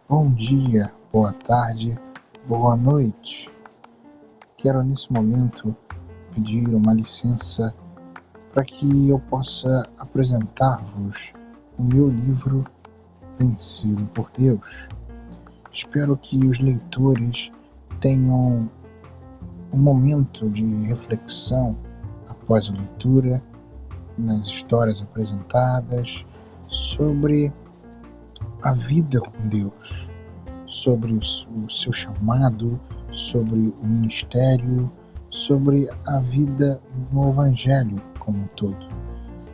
Bom dia, boa tarde, boa noite. Quero nesse momento pedir uma licença para que eu possa apresentar-vos o meu livro Vencido por Deus. Espero que os leitores tenham um momento de reflexão após a leitura, nas histórias apresentadas, sobre a vida com Deus, sobre o seu chamado, sobre o ministério, sobre a vida no Evangelho como um todo.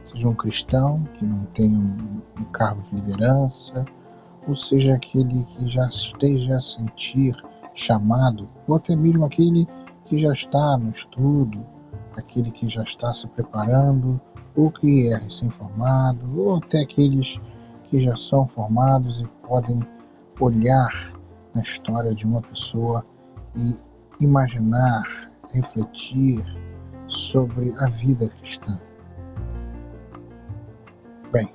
Seja um cristão que não tem um cargo de liderança, ou seja aquele que já esteja a sentir chamado, ou até mesmo aquele que já está no estudo, aquele que já está se preparando, ou que é recém-formado, ou até aqueles que já são formados e podem olhar na história de uma pessoa e imaginar, refletir sobre a vida cristã. Bem,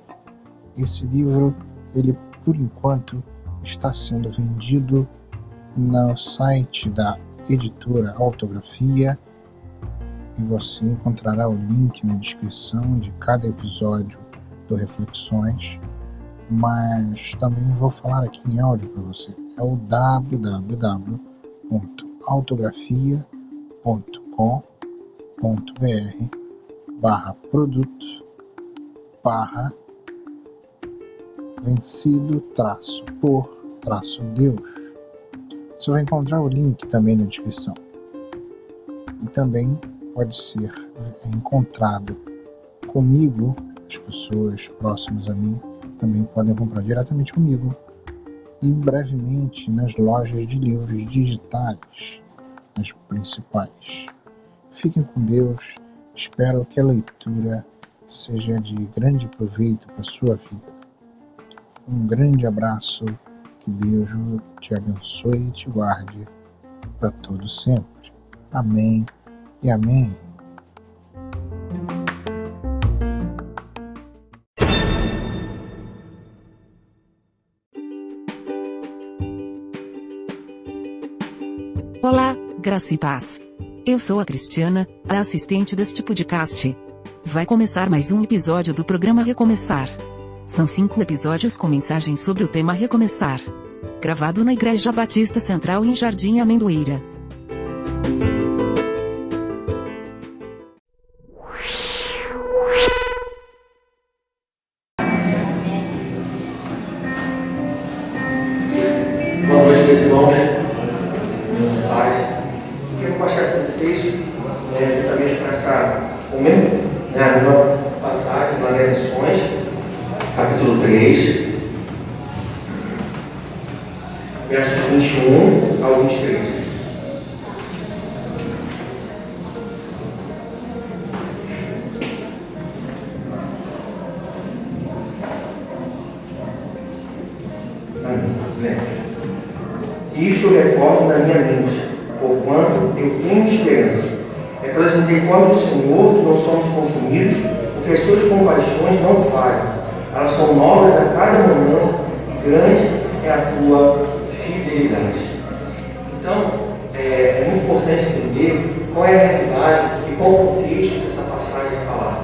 esse livro, ele por enquanto está sendo vendido no site da editora Autografia, e você encontrará o link na descrição de cada episódio do Reflexões, mas também vou falar aqui em áudio para você. É o www.autografia.com.br/produto-vencido-por-Deus. Você vai encontrar o link também na descrição. E também pode ser encontrado comigo, as pessoas próximas a mim também podem comprar diretamente comigo e brevemente nas lojas de livros digitais, as principais. Fiquem com Deus, espero que a leitura seja de grande proveito para a sua vida. Um grande abraço, que Deus te abençoe e te guarde para todo sempre. Amém e amém. Olá, graça e paz. Eu sou a Cristiana, a assistente deste podcast. Vai começar mais um episódio do programa Recomeçar. São 5 episódios com mensagens sobre o tema Recomeçar. Gravado na Igreja Batista Central em Jardim Amendoeira. Boa noite, meus irmãos. Paz. Eu quero compartilhar com vocês, juntamente com essa mesma passagem lá das Lições, capítulo 3, versos 21 ao 23. Isto recordo na minha mente, porquanto eu tenho esperança. É pelas misericórdias do Senhor que não somos consumidos, porque as suas compaixões não falham. Elas são novas a cada manhã, e grande é a tua fidelidade. Então, é muito importante entender qual é a realidade e qual o contexto que essa passagem vai falar.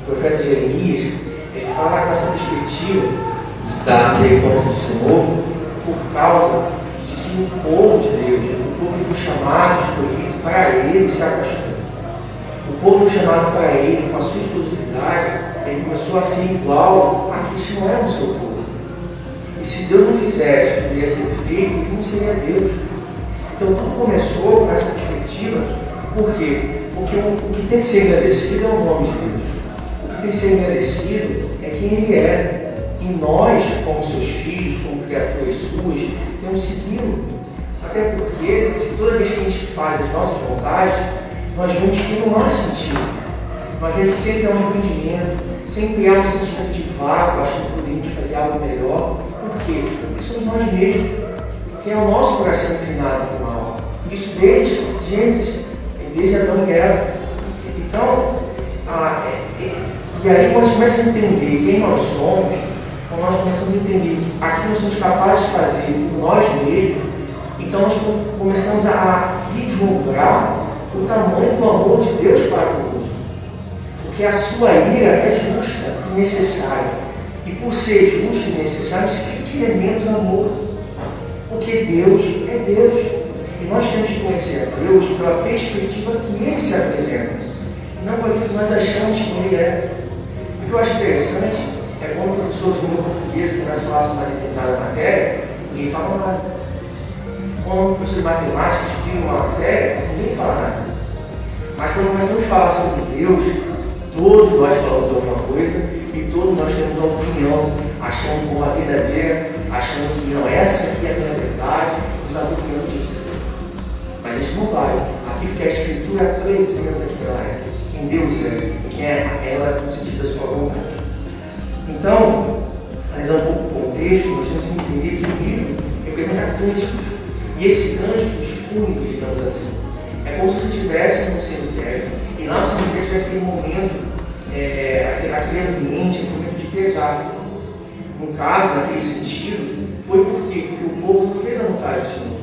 O profeta Jeremias, ele fala com essa perspectiva da misericórdia do Senhor por causa de que o povo de Deus, o povo que foi chamado, escolhido para ele se afastou. O povo foi chamado para ele com a sua exclusividade, ele começou a ser igual àqueles que não eram o seu povo. E se Deus não fizesse o que devia ser feito, ele não seria Deus. Então tudo começou com essa perspectiva. Por quê? Porque o que tem que ser agradecido é o nome de Deus. O que tem que ser agradecido é quem ele é. E nós, como seus filhos, como criaturas suas, temos seguido. Até porque, se toda vez que a gente faz as nossas vontades, nós vemos que não há sentido. Nós vemos que sempre há um arrependimento, sempre há um sentimento de vácuo, achando que podemos fazer algo melhor. Por quê? Porque somos nós mesmos. Porque é o nosso coração inclinado para o mal. Isso desde Gênesis, desde Adão e Eva. Então, E aí, quando a gente começa a entender quem nós somos, quando nós começamos a entender aquilo que nós somos capazes de fazer por nós mesmos, então nós começamos a vislumbrar o tamanho do amor de Deus para conosco. Porque a sua ira é justa e necessária. E por ser justo e necessário, significa que é menos amor. Porque Deus é Deus. E nós temos que conhecer a Deus pela perspectiva que Ele se apresenta, não pelo que nós achamos que Ele é. O que eu acho interessante é quando o professor de língua portuguesa começa a falar sobre uma determinada matéria, ninguém fala nada. Quando o professor de matemática explica uma matéria, ninguém fala nada. Mas quando começamos a falar sobre Deus, todos nós falamos alguma coisa e todos nós temos uma opinião, achando como a verdadeira, achando que não, essa aqui é a minha verdade, nos apropriando disso. Mas a gente não vai. Aquilo que a Escritura apresenta que ela é, quem Deus é, quem é ela no sentido da sua vontade. Então, analisando um pouco o contexto, nós temos que entender que o livro representa cânticos. E esse cânticos fúnebres, digamos assim. É como se você estivesse no cemitério, e lá no cemitério tivesse aquele momento, aquele ambiente, aquele momento de pesar. No caso, naquele sentido, foi por quê? Porque o povo não fez a vontade do Senhor.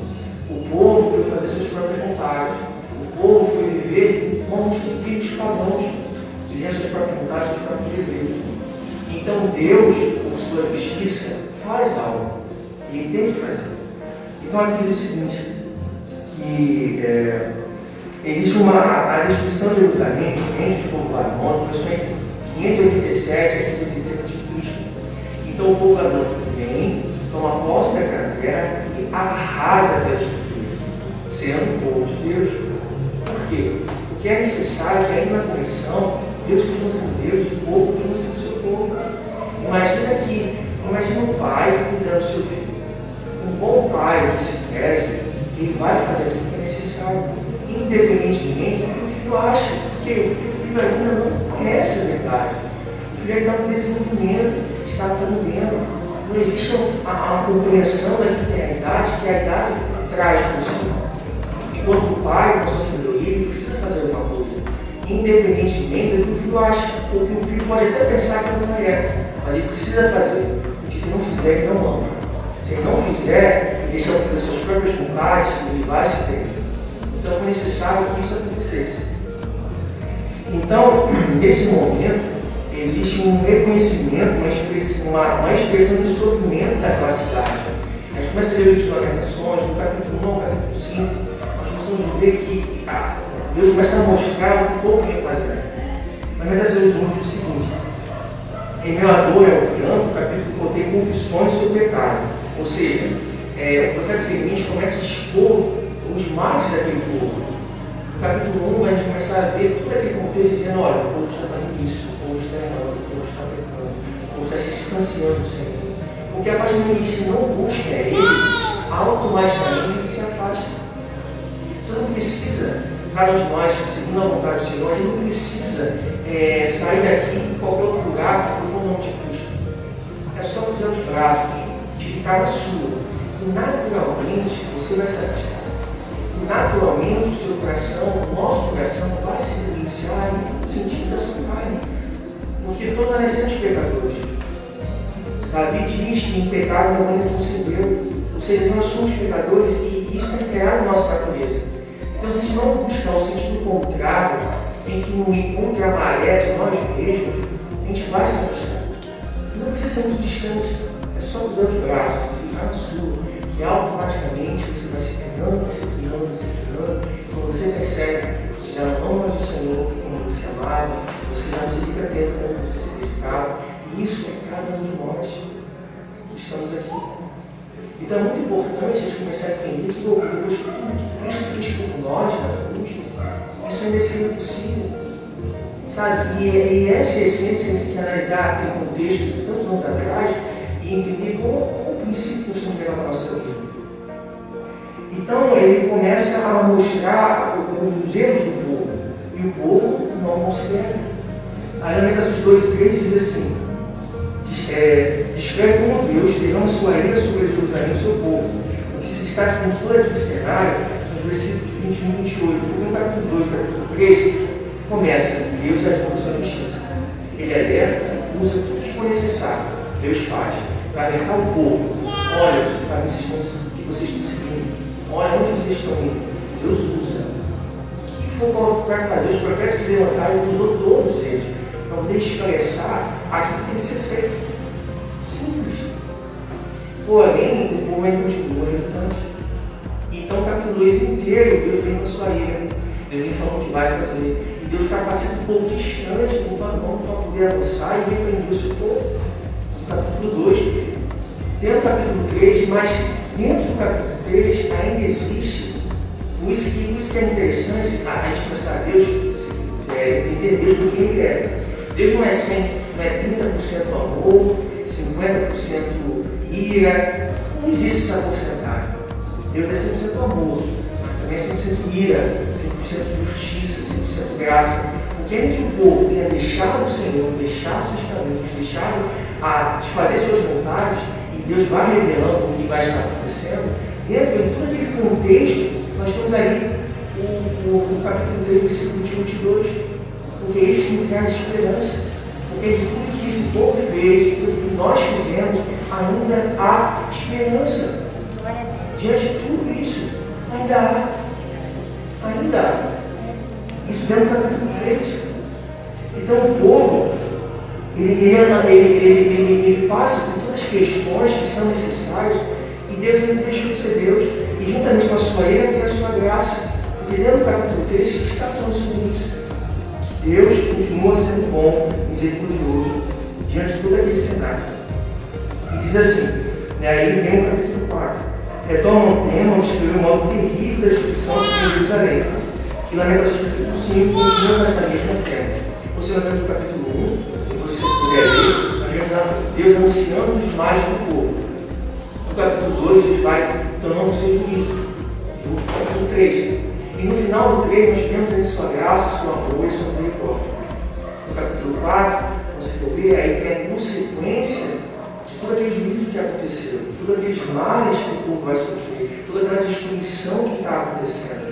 O povo foi fazer suas próprias vontades. O povo foi viver como os filhos pagãos, viver as suas próprias vontades, seus próprios desejos. Então Deus, por sua justiça, faz algo. E Ele tem que fazer. Então aqui diz o seguinte, que existe a destruição de Jerusalém entre os povos babilônicos, entre 587 e 587 a.C. Então o povo babilônico vem, toma posse daquela terra e arrasa aquela estrutura, sendo o povo de Deus. Por quê? Porque é necessário que ainda na correção, Deus continua sendo Deus e o povo continua sendo seu povo. Imagina um pai cuidando do seu filho. Um bom pai que se preze, ele vai fazer aquilo que é necessário, independentemente do que o filho acha, porque o filho ainda não conhece a verdade. O filho ainda está no desenvolvimento, está aprendendo. Não existe a compreensão daquilo que é a idade traz consigo. Enquanto o pai, com a sua sabedoria, ele precisa fazer alguma coisa, independentemente do que o filho acha, ou que o filho pode até pensar que não é, mas ele precisa fazer, porque se não fizer, ele não ama. Se ele não fizer e deixar para as suas próprias vontades, ele vai se perder. Então foi necessário que isso acontecesse. Então, nesse momento, existe um reconhecimento, uma expressão de sofrimento daquela cidade. A gente começa a ler as Lamentações, do capítulo 1 ao capítulo 5, nós começamos a ver que Deus começa a mostrar o que o povo vem fazer. Lamentações 1 diz o seguinte: em meu dor é o pranto, o capítulo contém confissões sobre o pecado. Ou seja, o profeta Jeremias começa a expor os males daquele povo. No capítulo 1, a gente começa a ver todo aquele contexto dizendo: olha, o povo está fazendo isso, o povo está errando, o povo está pecando, o povo está se distanciando do Senhor. Porque a partir do momento que não busca Ele, automaticamente Ele se afasta. Você não precisa, cada um de nós, segundo a vontade do Senhor, Ele não precisa sair daqui em qualquer outro lugar que for o nome de Cristo. É só cruzar os braços, de ficar na sua. E naturalmente você vai se afastar. E naturalmente o seu coração, o nosso coração, vai se deliciar no sentido da sua carne. Porque todos nós nascemos pecadores. Davi diz que em pecado não ainda concebeu. Ou seja, nós somos pecadores e isso é criado na nossa natureza. Então, se a gente não buscar o sentido contrário, a gente não ir contra a maré de nós mesmos, a gente vai se afastar. Não precisa ser muito distante, é só cruzar os braços, ficar na sua, que automaticamente você vai se criando. Quando você percebe, você já não ama mais o Senhor como você amava, você já não se fica dentro como você se dedicava. E isso é cada um de nós que estamos aqui. Então é muito importante a gente começar a entender que depois de tudo que Cristo fez por nós na cruz, isso ainda seria possível. Sabe? E essa é a essência, a gente tem que analisar aquele contexto de tantos anos atrás e entender como o princípio que nós temos que levar para a nossa vida. Então ele começa a mostrar os erros do povo, e o povo não considera. A Lamentações 2 e 3 diz assim: descreve como Deus derrama sua ira sobre Jerusalém e seu povo. O que se destaca com todo aquele cenário são os versículos 21 e 28. Porque no capítulo 2 e capítulo 3 começa: Deus é a sua justiça. ele alerta, usa tudo que for necessário. Deus faz para alertar o povo. Olha os caminhos que vocês estão seguindo. Olha onde vocês estão indo. Deus usa. O que for para fazer, os profetas se levantaram e usou todos eles para poder expressar aquilo que tem que ser feito. Simples. Porém, o povo ainda continua relutante. Então, o capítulo 2 inteiro, Deus vem com a sua ira. Deus vem falando o que vai fazer. E Deus capacita o povo distante, com uma mão para poder avançar e repreender o seu povo. No capítulo 2, tem o capítulo 3, mas dentro do capítulo 3 ainda existe. Por isso que é interessante a gente pensar a Deus, entender Deus por quem Ele é. Deus não é 100%, não é 30% amor, 50% ira. Não existe essa porcentagem. Deus é 100% amor, também é 100% ira, 100% justiça, 100% graça. Porque antes que o povo tenha deixado o Senhor, deixado os seus caminhos, deixado de fazer suas vontades, e Deus vai revelando o que vai estar acontecendo, dentro de todo aquele contexto, nós temos ali o capítulo 3, versículo 21 e 22, porque isso nos traz esperança. Porque de tudo que esse povo fez, de tudo que nós fizemos, ainda há esperança. Diante de tudo isso, ainda há. Ainda há. Isso dentro do capítulo 3. Então o povo, ele passa por todas as questões que são necessárias, e Deus não deixou de ser Deus. E juntamente com a sua ira tem a sua graça. Porque dentro do capítulo 3 está falando sobre isso. Que Deus continua sendo bom, misericordioso, diante de todo aquele cenário. E diz assim, aí vem o capítulo 4. Retoma um tema onde escreveu um modo terrível da destruição de Jerusalém. E Lamentações capítulo 5 continua com essa mesma tema. Você nós vemos o capítulo 1, se você puder ler, nós vemos Deus anunciando os males do povo. No capítulo 2, ele vai dando o seu juízo, junto com o capítulo 3. E no final do 3, nós vemos aí sua graça, seu amor e sua misericórdia. No capítulo 4, você for ver, aí tem a consequência de todo aquele juízo que aconteceu, todos aqueles males que o povo vai sofrer, toda aquela destruição que está acontecendo.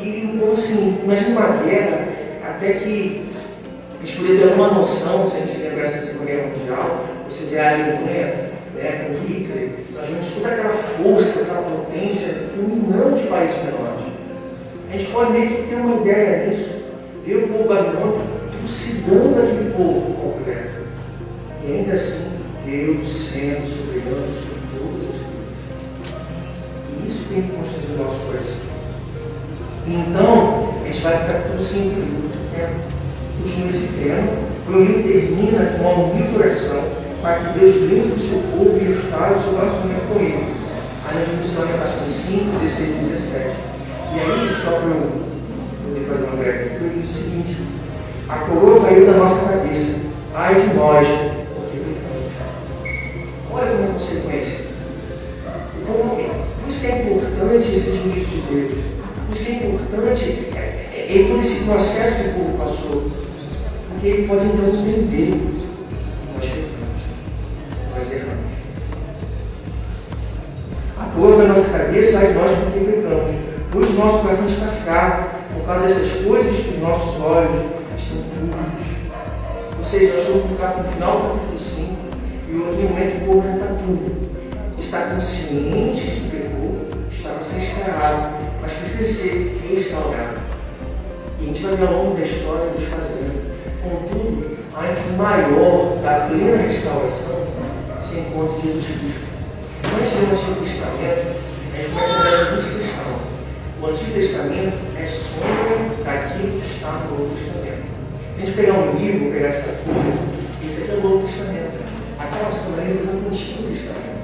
E o povo, assim, imagina uma guerra, até que a gente poderia ter alguma noção, se a gente se lembrasse da Segunda Guerra Mundial, você vê a Alemanha, com Hitler, nós vemos toda aquela força, aquela potência dominando os países menores. A gente pode meio que ter uma ideia nisso, ver o povo babilônico trucidando aquele povo completo. E ainda assim, Deus sendo soberano sobre todas as coisas. E isso tem que construir o nosso coração. Então, a gente vai para o capítulo 5 do livro pequeno. Continua esse tema, o livro termina com uma humilde oração para que Deus limpe o seu povo e restaure o seu relacionamento com Ele. Aí nós vimos Lamentações 5, 16 e 17. E aí, só para eu poder fazer uma breve aqui, eu digo o seguinte: a coroa caiu da nossa cabeça, ai de nós, porque pecamos. Olha como é a consequência. Por isso que é importante esse juízo de Deus. Por isso que é importante todo esse processo que o povo passou. Porque ele pode então entender. Nós pecamos, nós erramos. A coroa da nossa cabeça, ai de nós, porque pecamos. Pois o nosso coração está fraco, por causa dessas coisas que os nossos olhos estão turvos. Ou seja, nós estamos no final do capítulo 5, e no momento o povo já está turvo. Está consciente que pecou, está para ser restaurado, mas precisa ser restaurado. E a gente vai ver ao longo da história Deus fazendo. Contudo, a ênfase maior da plena restauração se encontra em Jesus Cristo. Quando a gente lê o Antigo Testamento, a gente começa a ver a seguinte questão. O Antigo Testamento é sombra daquilo que está no Novo Testamento. Se a gente pegar um livro, pegar essa cura, esse aqui é o Novo Testamento. Aquela sombra representa o Antigo Testamento.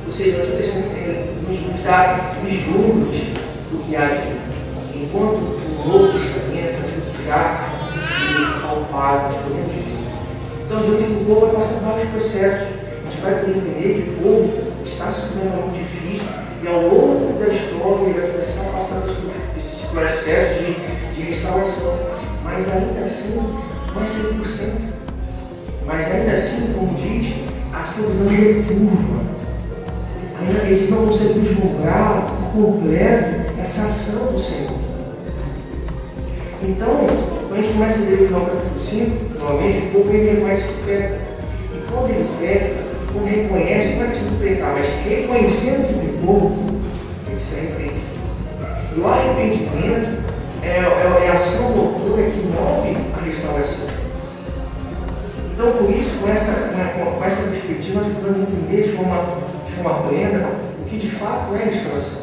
Ou seja, o Antigo Testamento nos dá vislumbres do que há de vir. Enquanto o Novo Testamento é aquilo que já se palpável, nós podemos ver. Então, diante do povo vai passar vários processos. A gente vai poder entender que o povo está sofrendo algo difícil. E ao longo da história ele vai começar a passar esses processos de restauração. Mas ainda assim, não é 100%. Mas ainda assim, como diz, a sua visão é turva. Ainda eles não conseguem vislumbrar por completo essa ação do Senhor. Então, Quando a gente começa a ler o final do capítulo 5, normalmente o povo ele reconhece que peca. E quando ele peca, quando reconhece, não é questão de pecar, mas reconhecendo que pecou, ele se arrepende. E o arrependimento é a ação doutora que move a restauração. Então, por isso, com essa perspectiva, nós podemos entender de forma plena o que de fato é restauração.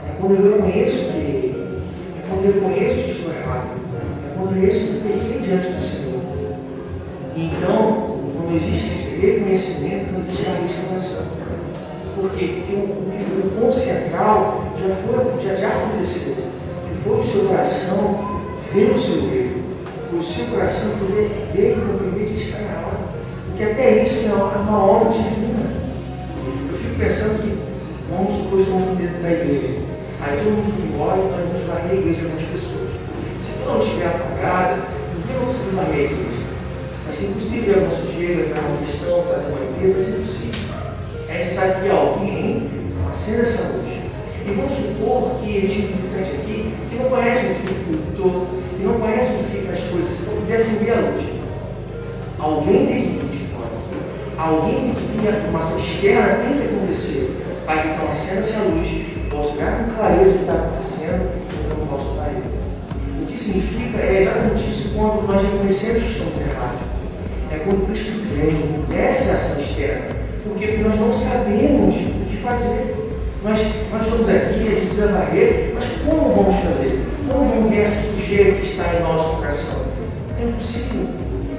É quando eu reconheço que errei, é quando eu reconheço que estou errado, é quando eu reconheço que eu pequei diante do Senhor. E então, quando existe esse reconhecimento, então existe a restauração. Por quê? Porque o ponto central já aconteceu. Que foi o seu coração ver o seu erro. Foi o seu coração poder ver e compreender que está errado. Porque até isso é uma obra divina. Eu fico pensando que, vamos supor, estamos dentro da igreja. Aí todo mundo foi embora e nós vamos varrer a igreja com as pessoas. Se todo mundo estiver apagado, ninguém vai conseguir varrer a igreja. Vai ser impossível a nossa sujeira, entrar uma questão, fazer uma limpeza, vai ser impossível. É necessário que alguém acenda essa luz. E vamos supor que existe um visitante aqui que não conhece o filho que não conhece o que fica as coisas, se não puder acender a luz. Alguém tem que vir de fora. Alguém tem que vir, uma ação externa tem que acontecer. Para que então acenda-se a luz, eu posso olhar com clareza o que está acontecendo, e eu não posso cair. O que significa é exatamente isso quando nós reconhecemos que estamos errados. É quando Cristo vem, essa é a ação externa. Porque nós não sabemos o que fazer. Nós estamos aqui, a gente precisa varrer, mas como vamos fazer? Como vamos ver essa sujeira que está em nosso coração? É impossível.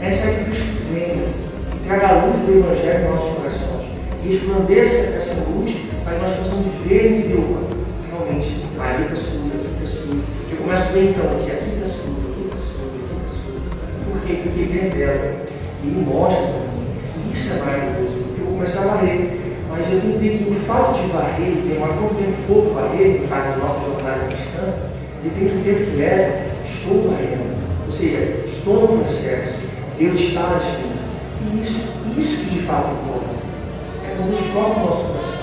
É necessário que Cristo venha e traga a luz do Evangelho em nossos corações. E resplandeça essa luz para que nós possamos ver e entender, realmente, ali está sujo, aqui está sujo. Eu começo a ver então que aqui está sujo, aqui está sujo, aqui está sujo. Por quê? Porque ele revela, ele mostra para mim. E isso é maravilhoso, porque eu vou começar a varrer. Mas eu tenho que ver que o fato de varrer, quando tem fogo varrer, no caso da nossa jornada cristã, depende do tempo que leva, estou varrendo. Ou seja, estou no processo, Deus está agindo. E isso que de fato importa. É quando Deus toca o nosso coração.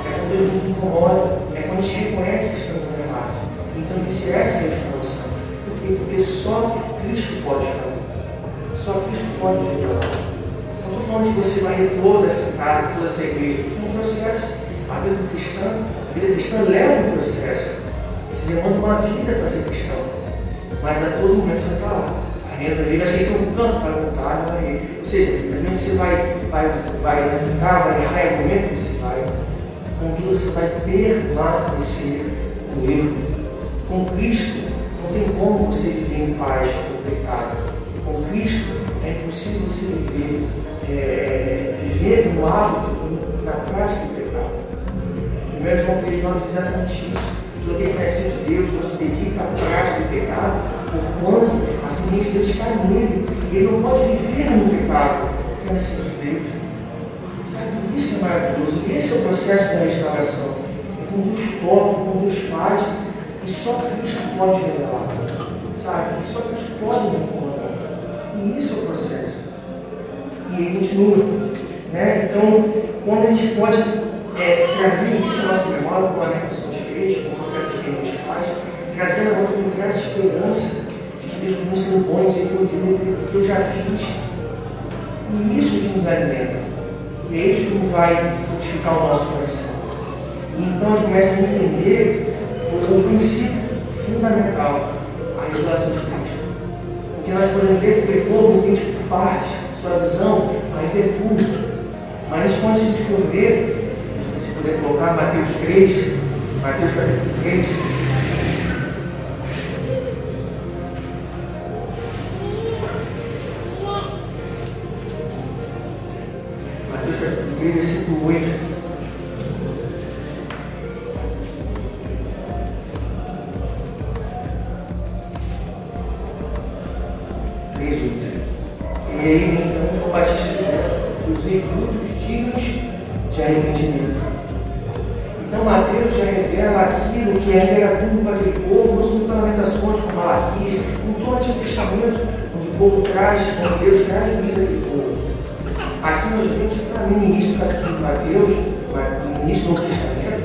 É quando Deus nos incomoda. É quando a gente reconhece que estamos errados. Então existe essa restauração. Por quê? Porque só Cristo pode fazer. Só Cristo pode revelar. Não estou falando de você varrer toda essa casa, toda essa igreja. É um processo. A vida cristã leva um processo. Você demanda uma vida para ser cristão. Mas a todo momento você vai estar lá. A renda dele vai ser um canto para voltar e varrer. Ou seja, também você vai brincar, vai errar, é o momento que você vai. Contudo, você vai permanecer no erro. Com Cristo, não tem como você viver em paz com o pecado. Com Cristo, é impossível você viver no hábito, na prática do pecado. 1 João 3,9 diz exatamente isso. Todo aquele que conhece de Deus não se dedica à prática do pecado, porquanto a semente de Deus está nele. E ele não pode viver no pecado, porque é nascido de Deus. Sabe, isso é maravilhoso. Esse é o processo da restauração. É quando Deus toca, quando Deus faz, e só Cristo pode revelar. Sabe? E só Cristo pode nos incomodar. E isso é o processo. E ele continua. Né? Então, quando a gente pode trazer isso à nossa memória, como a reflexão de fez, como a oferta que a gente faz, trazendo a outra com essa esperança de que Deus continua sendo bom, dizer que eu digo, porque eu já fiz. E isso que nos alimenta. E é isso que vai fortificar o nosso coração. E então a gente começa a entender o princípio fundamental, a revelação de Cristo. Porque nós podemos ver que o povo entende por parte, sua visão, ainda é tudo. Mas quando a gente for ver, se puder colocar Mateus 3, Mateus capítulo 3. Mateus capítulo 3, versículo 8. E aí, então, João Batista dizendo: usei frutos dignos de arrependimento. Então, Mateus já revela aquilo que ainda era dúvida para aquele povo, não são lamentações com Malaquias, com todo o Antigo Testamento, onde o povo traz, onde Deus traz juízo àquele povo. Aqui nós vemos, para mim, no início do capítulo de Mateus, no início do Novo Testamento,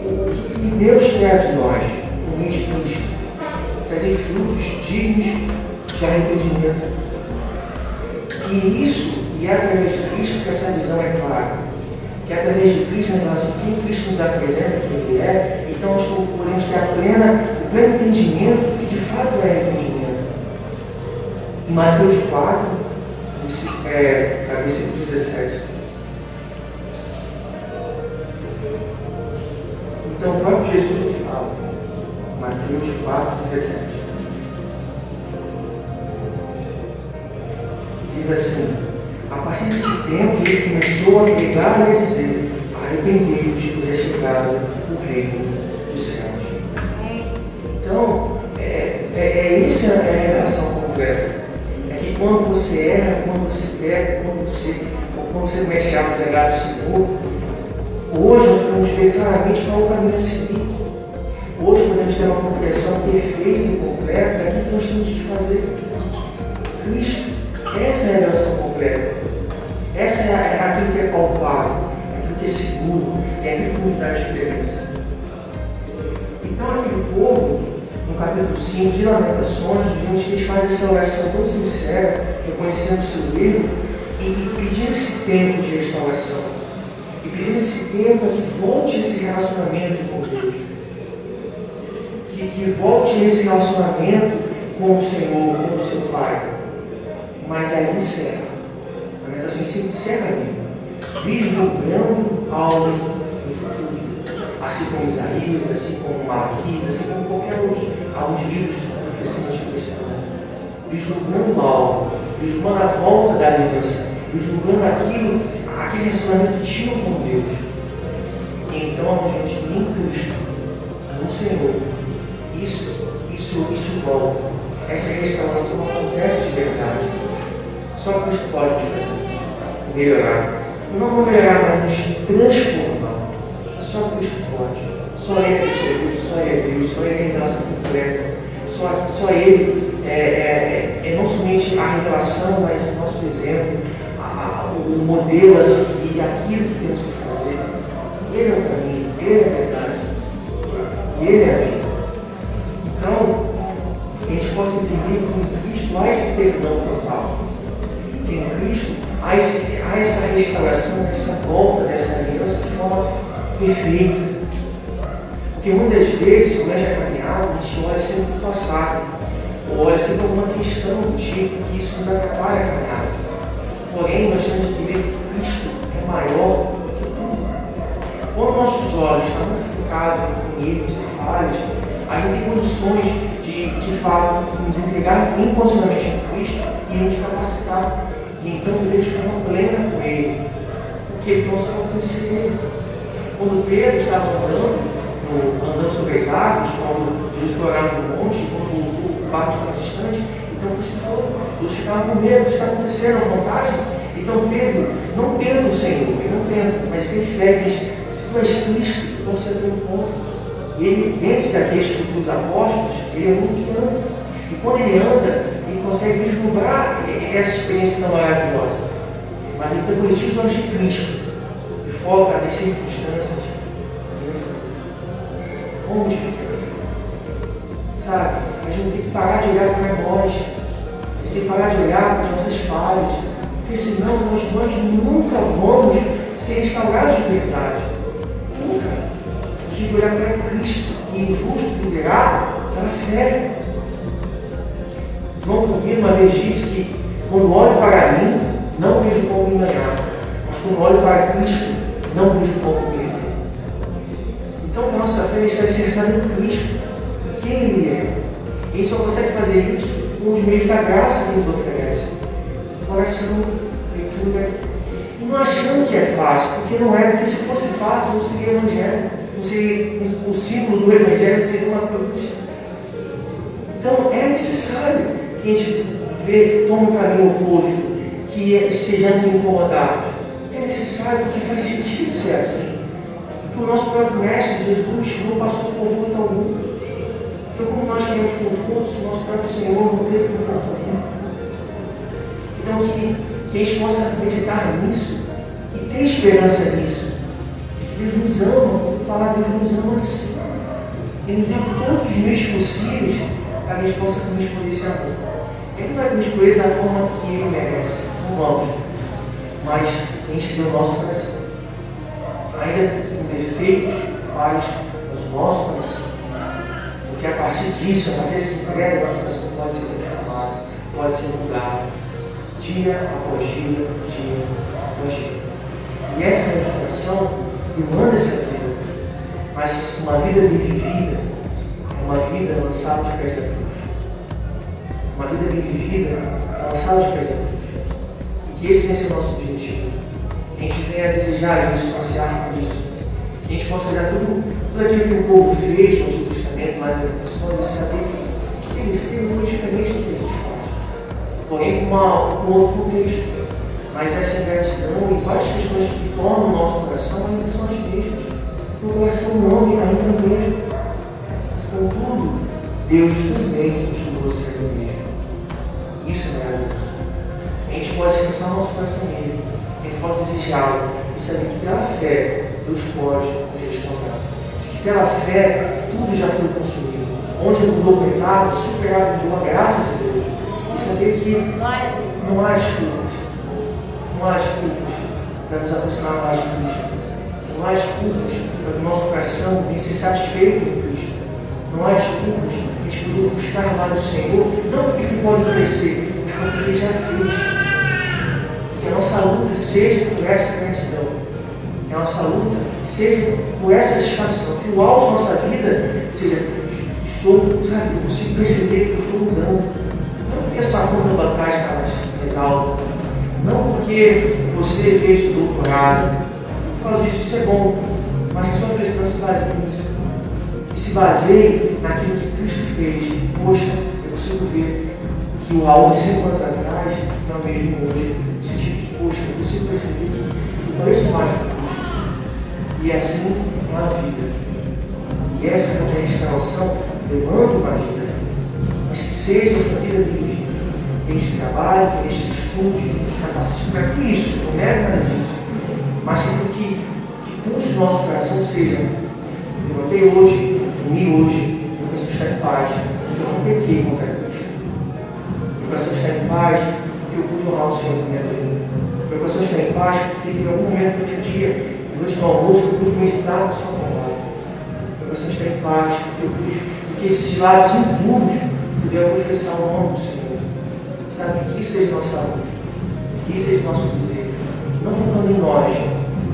o que Deus quer de nós, por meio de Cristo. trazer frutos dignos de arrependimento. E é através de Cristo que essa visão é clara. Que é através de Cristo, na relação com quem Cristo nos apresenta, que Ele é, então nós podemos ter o pleno entendimento do que de fato é arrependimento. Em Mateus 4, versículo 17. Então o próprio Jesus fala, Mateus 4, 17. Diz assim: a partir desse tempo, Jesus começou a pregar e a dizer: arrependei-vos, pois é chegado o reino dos céus. Então, essa é a revelação completa. É que quando você erra, quando você peca, quando você comete algo desagradável ao Senhor, hoje nós podemos ver claramente qual é o caminho a seguir. Hoje podemos ter uma compreensão perfeita e completa daquilo que nós temos que fazer. Cristo. Essa é a revelação completa. Essa é aquilo que é palpável, aquilo que é seguro, é aquilo que nos dá esperança. Então, aquele povo, no capítulo 5 de Lamentações, a gente faz essa oração tão sincera, reconhecendo o seu erro e pedindo esse tempo de restauração. E pedindo esse tempo para que volte esse relacionamento com Deus. Que volte esse relacionamento com o Senhor, com o seu Pai. Mas aí encerra. A Lamentações 5 encerra ali. Vislumbrando algo no futuro. Assim como Isaías, assim como Malaquias, assim como qualquer outro. Alguns livros da profecia do Antigo Testamento. Vislumbrando algo. Vislumbrando a volta da aliança. Vislumbrando aquele relacionamento que tinham com Deus. E então a gente, em Cristo, no Senhor, isso volta. Essa restauração acontece de verdade. Só Cristo pode fazer. Melhorar. Não vou melhorar, mas transformar. Só Cristo pode. Só Ele é absoluto, só Ele é Deus, só Ele é a revelação completa. Só Ele é não somente a revelação, mas o nosso exemplo, o modelo a seguir, aquilo que temos que fazer. Ele é o caminho, Ele é a verdade. E Ele é a vida. Então, a gente possa entender que em Cristo há esse perdão total. Que em Cristo há essa restauração, essa volta dessa aliança de forma perfeita. Porque muitas vezes, durante a caminhada, a gente olha sempre para o passado, ou olha sempre para alguma questão do tipo que isso nos atrapalha a caminhada. Porém, nós temos que entender que Cristo é maior do que tudo. Quando nossos olhos estão muito focados em erros e falhas, a gente tem condições de fato, nos entregar incondicionalmente a Cristo e nos capacitar. E então viver de forma plena com Ele. Porque Ele possa conhecer Ele. Quando Pedro estava andando sobre as águas, quando Jesus foi orar no monte, quando voltou, o barco estava distante, então Cristo falou, todos ficavam com medo, o que está acontecendo, a vontade. Então Pedro não tenta o Senhor, ele não tenta, mas tem fé, diz, se tu és Cristo, então você tem um ponto. E ele, dentro daqueles futuros apóstolos, ele é o único que anda. E quando ele anda, ele consegue vislumbrar essa experiência tão maravilhosa. Mas então, quando ele tira os olhos de Cristo e foca nas circunstâncias, onde? Sabe? A gente tem que parar de olhar para nós. A gente tem que parar de olhar para as nossas falhas. Porque senão nós nunca vamos ser restaurados de verdade. Nunca. Nós temos que olhar para Cristo e o justo liderado pela fé. João Calvino uma vez disse que quando olho para mim, não vejo como me enganar. Mas quando olho para Cristo, não vejo como me enganar. Então, a nossa fé está alicerçada em Cristo. Quem Ele é? Ele só consegue fazer isso com os meios da graça que Ele nos oferece. Oração, leitura. E não achando que é fácil, porque não é, porque se fosse fácil, não seria Evangelho. Não seria o símbolo do Evangelho, seria uma cruz. Então, é necessário que a gente tome um caminho oposto, que sejamos incomodados. É necessário, porque faz sentido ser assim. Porque o nosso próprio Mestre, Jesus, não passou por conforto algum. Então, como nós queremos conforto, o nosso próprio Senhor não teve conforto algum. Então, que a gente possa acreditar nisso e ter esperança nisso. Deus nos ama, vou falar, Deus nos ama assim. Ele nos deu todos os meios possíveis para que a gente possa corresponder esse amor. Ele não vai corresponder da forma que ele merece, não vamos, mas a gente deu o nosso coração. Ainda com defeitos, falhas, mas o nosso coração. Porque a partir disso, a partir dessa entrega, nosso coração pode ser transformado, pode ser mudado, dia após dia, dia após dia. E essa transformação demanda essa vida, mas uma vida bem vivida é uma vida lançada aos pés da cruz. Uma vida bem vivida é lançada aos pés da cruz. E que esse venha ser o nosso objetivo. Que a gente venha a desejar isso, passear por isso. Que a gente possa olhar tudo aquilo que o povo fez no Antigo Testamento, lá na Alimentação, e saber que o que ele fez não foi diferente do que a gente faz. Porém, com um outro contexto. Mas essa gratidão e várias questões que tornam o nosso coração ainda são as mesmas. O coração não ainda é o mesmo. Contudo, Deus também continua sendo o mesmo. Isso é maravilhoso. A gente pode pensar no nosso coração nele, a gente pode desejá-lo e saber que pela fé Deus pode nos restaurar. Que pela fé tudo já foi consumido. Onde mudou o pecado, superado pela graça de Deus. E saber que não há desculpas. Não há desculpas para nos aproximar mais de Cristo. Não há desculpas para que o nosso coração venha ser satisfeito com Cristo. Não há desculpas para a gente poder buscar mais o Senhor, não porque Ele pode oferecer, mas porque Ele já fez. Que a nossa luta seja por essa gratidão. Que a nossa luta seja por essa satisfação. Que o auge da nossa vida seja, eu consigo perceber que eu estou mudando. Não porque a sua conta bancária está mais alta. Não porque você fez o doutorado. Por causa disso, isso é bom. Mas a sua felicidade se baseia nisso. E se baseie naquilo que Cristo fez. Poxa, eu consigo ver que o algo de 5 anos atrás não é o mesmo hoje. No sentido que, poxa, eu consigo perceber que eu pareço mais com Cristo. E assim é a vida. E essa restauração demanda uma vida. Mas que seja essa vida vivida. Que a gente trabalhe, que a gente estude, que nos capacite para tudo isso. Não nego nada disso. Mas que pulse o nosso coração seja: eu levantei hoje, dormi hoje, meu coração está em paz, porque eu não pequei contra Cristo. Meu coração está em paz porque eu pude honrar o Senhor com minha vida. Meu coração está em paz porque em algum momento durante o dia, durante o almoço, eu pude meditar na sua palavra. Meu coração está em paz porque esses lábios impuros puderam professar o nome do Senhor. Sabe, que isso seja nossa luta, que isso seja nosso desejo. Não focando em nós,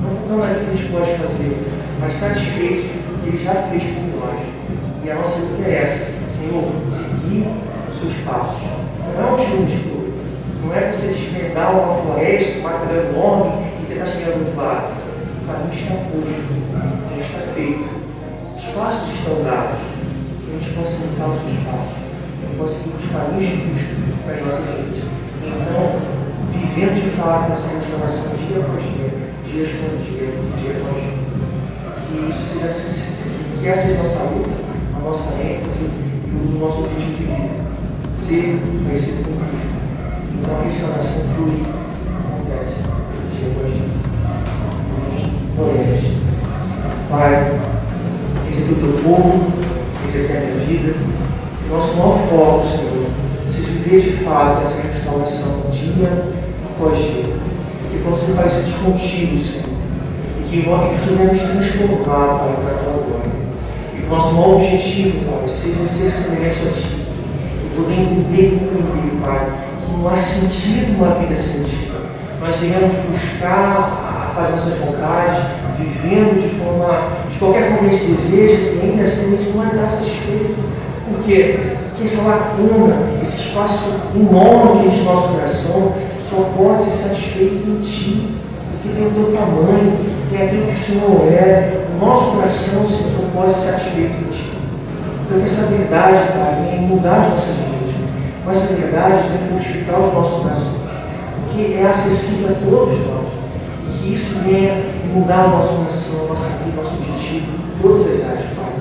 não focando naquilo que a gente pode fazer, mas satisfeitos do que Ele já fez por nós. E a nossa luta é essa: Senhor, seguir os seus passos. Não é um tiro no escuro, não é você desvendar uma floresta, uma cadeira enorme e tentar chegar muito baixo. O caminho está posto, já está feito. Os passos estão dados, que a gente possa imitar os seus passos, que a gente possa seguir os caminhos de Cristo para as nossas vidas. Então, vivendo de fato essa transformação dia após dia, dia após dia, dia após dia. Que isso seja que essa seja a nossa luta, a nossa ênfase e o nosso objetivo de vida. Ser conhecido por Cristo. Então a restauração flui, acontece dia após dia. Oremos. Pai, esse é o teu povo, esse é a minha vida. Nosso maior foco, Senhor, seja viver de fato essa restauração dia após dia. Que possa ser parecidos contigo, Senhor. E que o Senhor venha nos transformar, Pai, para a tua glória. E o nosso maior objetivo, Pai, seja ser semelhante a Ti. E poder entender e compreender, Pai, que não há sentido uma vida sem Ti. Nós devemos buscar fazer nossas vontades, vivendo de qualquer forma que a gente deseja, e ainda assim a gente não vai estar satisfeito. Por quê? Porque essa lacuna, esse espaço enorme que existe no nosso coração, só pode ser satisfeito em Ti, porque tem o Teu tamanho, tem aquilo que o Senhor é. O nosso coração, Senhor, só pode ser satisfeito em Ti. Então, que essa verdade, Pai, venha mudar as nossas vidas. Com essa verdade, Senhor, fortificar os nossos corações, porque é acessível a todos nós. E que isso venha mudar o nosso coração, a nossa vida, o nosso objetivo, em todas as áreas, Pai.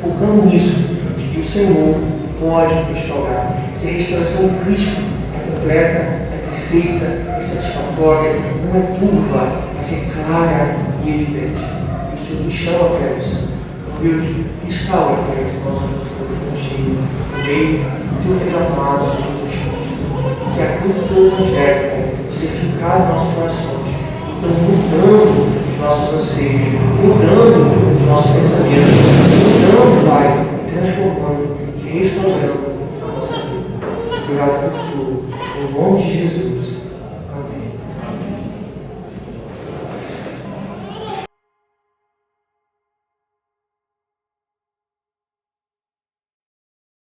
Focando nisso, de que o Senhor pode restaurar, que a restauração em Cristo é completa, é perfeita, é satisfatória, não é turva, mas é clara e evidente. E o Senhor nos chama para isso. Então, Deus, instaura a conexão contigo, no meio do teu filho amado, Jesus Cristo. Que a cruz do teu Evangelho seja fincada nos nossos corações, então mudando os nossos anseios, mudando os nossos pensamentos, mudando, Pai, transformando e restaurando a nossa vida. Obrigado por tudo. Em nome de Jesus.